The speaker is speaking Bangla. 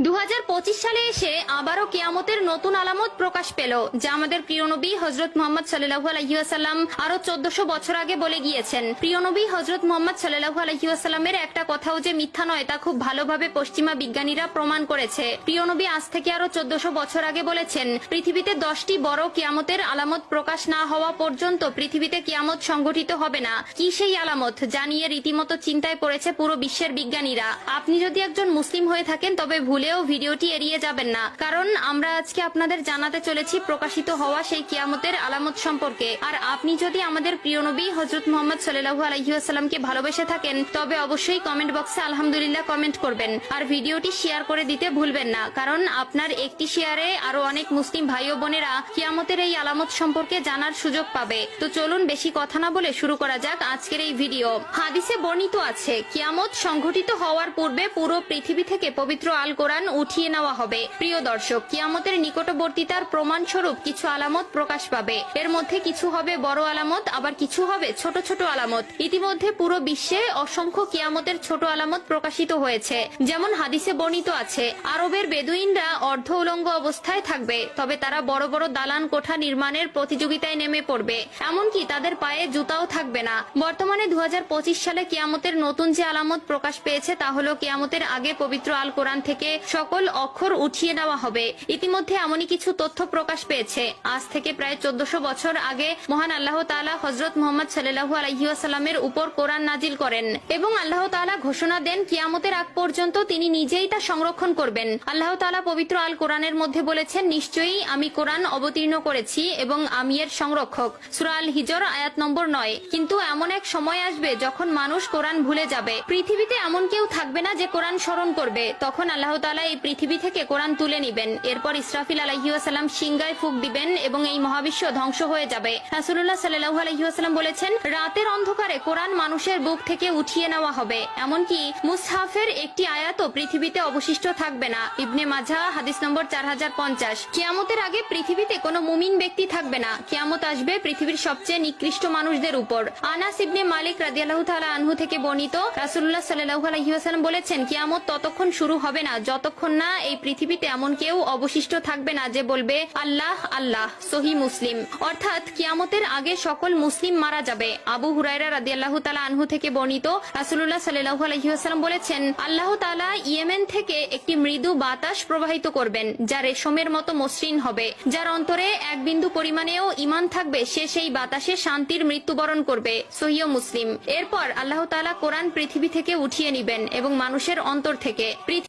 2025 সালে এসে আবারও কিয়ামতের নতুন আলামত প্রকাশ পেল, যা আমাদের প্রিয় নবী হযরত মুহাম্মদ সাল্লাল্লাহু আলাইহি ওয়াসাল্লাম আরো 1400 বছর আগে বলে গিয়েছেন। প্রিয় নবী হযরত মুহাম্মদ সাল্লাল্লাহু আলাইহি ওয়াসাল্লামের একটা কথাও যে মিথ্যা নয় তা খুব ভালোভাবে পশ্চিমা বিজ্ঞানীরা প্রমাণ করেছে। প্রিয় নবী আজ থেকে আরো 1400 বছর আগে বলেছেন, পৃথিবীতে 10টি বড় কিয়ামতের আলামত প্রকাশ না হওয়া পর্যন্ত পৃথিবীতে কিয়ামত সংঘটিত হবে না। কি সেই আলামত যা নিয়ে রীতিমতো চিন্তায় পড়েছে পুরো বিশ্বের বিজ্ঞানীরা? আপনি যদি একজন মুসলিম হয়ে থাকেন তবে ভুলেও ভিডিওটি এড়িয়ে যাবেন না, কারণ আমরা আজকে আপনাদের জানাতে চলেছি প্রকাশিত হওয়া সেই কিয়ামতের আলামত সম্পর্কে। আর আপনি যদি আমাদের প্রিয় নবী হযরত মুহাম্মদ সাল্লাল্লাহু আলাইহি ওয়াসাল্লামকে ভালোবেসে থাকেন তবে অবশ্যই কমেন্ট বক্সে আলহামদুলিল্লাহ কমেন্ট করবেন আর ভিডিওটি শেয়ার করে দিতে ভুলবেন না, কারণ আপনার একটি শেয়ারে আরো অনেক মুসলিম ভাই ও বোনেরা কিয়ামতের এই আলামত সম্পর্কে জানার সুযোগ পাবে। তো চলুন বেশি কথা না বলে শুরু করা যাক আজকের এই ভিডিও। হাদিসে বর্ণিত আছে, কিয়ামত সংঘটিত হওয়ার পূর্বে পুরো পৃথিবী থেকে পবিত্র আল কোরআন উঠিয়ে নেওয়া হবে। প্রিয় দর্শক, কিয়ামতের নিকটবর্তীতার প্রমাণ স্বরূপ কিছু আলামত প্রকাশ পাবে। এর মধ্যে কিছু হবে বড় আলামত, আবার কিছু হবে ছোট ছোট আলামত। ইতিমধ্যে পুরো বিশ্বে অসংখ্য কিয়ামতের ছোট আলামত প্রকাশিত হয়েছে। যেমন হাদিসে বর্ণিত আছে, আরবের বেদুইনরা অর্ধ উলঙ্গ অবস্থায় থাকবে, তবে তারা বড় বড় দালান কোঠা নির্মাণের প্রতিযোগিতায় নেমে পড়বে, এমনকি তাদের পায়ে জুতাও থাকবে না। বর্তমানে 2025 সালে কিয়ামতের নতুন যে আলামত প্রকাশ পেয়েছে তা হলো কিয়ামতের আগে পবিত্র আল কোরআন থেকে সকল অক্ষর উঠিয়ে নেওয়া হবে। ইতিমধ্যে এমনই কিছু তথ্য প্রকাশ পেয়েছে। আজ থেকে প্রায় 1400 বছর আগে মহান আল্লাহ তাআলা হযরত মুহাম্মদ সাল্লাল্লাহু আলাইহি ওয়াসাল্লামের উপর কোরআন নাজিল করেন এবং আল্লাহ তাআলা ঘোষণা দেন কিয়ামতের আগ পর্যন্ত তিনি নিজেই তা সংরক্ষণ করবেন। আল্লাহ তাআলা পবিত্র আল কোরআনের মধ্যে বলেছেন, নিশ্চয়ই আমি কোরআন অবতীর্ণ করেছি এবং আমি এর সংরক্ষক। সূরা আল হিজর আয়াত নম্বর 9। কিন্তু এমন এক সময় আসবে যখন মানুষ কোরআন ভুলে যাবে। পৃথিবীতে এমন কেউ থাকবে না যে কোরআন স্মরণ করবে। তখন আল্লাহ তাআলা এই পৃথিবী থেকে কোরআন তুলে নিবেন। এরপর ইসরাফিল আলাইহিস সালাম সিংহায় ফুঁক দিবেন এবং এই মহাবিশ্ব ধ্বংস হয়ে যাবে। রাসূলুল্লাহ সাল্লাল্লাহু আলাইহি ওয়াসাল্লাম বলেছেন, রাতের অন্ধকারে কোরআন মানুষের বুক থেকে উঠিয়ে নেওয়া হবে, এমনকি মুসহাফের একটি আয়াতও পৃথিবীতে অবশিষ্ট থাকবে না। ইবনে মাজাহ হাদিস নম্বর 4050। কিয়ামতের আগে পৃথিবীতে কোনো মুমিন ব্যক্তি থাকবে না। কিয়ামত আসবে পৃথিবীর সবচেয়ে নিকৃষ্ট মানুষদের উপর। আনাস ইবনে মালিক রাদিয়াল্লাহু তাআলা আনহু থেকে বর্ণিত, রাসূলুল্লাহ সাল্লাল্লাহু আলাইহি ওয়াসাল্লাম বলেছেন, কিয়ামত ততক্ষণ শুরু হবে না যতক্ষণ না এই পৃথিবীতে এমন কেউ অবশিষ্ট থাকবে না যে বলবে আল্লাহ আল্লাহ। সহিহ মুসলিম। অর্থাৎ কিয়ামতের আগে সকল মুসলিম মারা যাবে। আবু হুরায়রা রাদিয়াল্লাহু তাআলা আনহু থেকে বর্ণিত, রাসূলুল্লাহ সাল্লাল্লাহু আলাইহি ওয়াসাল্লাম বলেছেন, আল্লাহ তাআলা ইয়েমেন থেকে একটি মৃদু বাতাস প্রবাহিত করবেন যা রেশমের মতো মসৃণ হবে। যার অন্তরে এক বিন্দু পরিমাণেও ঈমান থাকবে সে সেই বাতাসে শান্তির মৃত্যুবরণ করবে। সহিহ মুসলিম। এরপর আল্লাহ তাআলা কোরআন পৃথিবী থেকে উঠিয়ে নিবেন এবং মানুষের অন্তর থেকে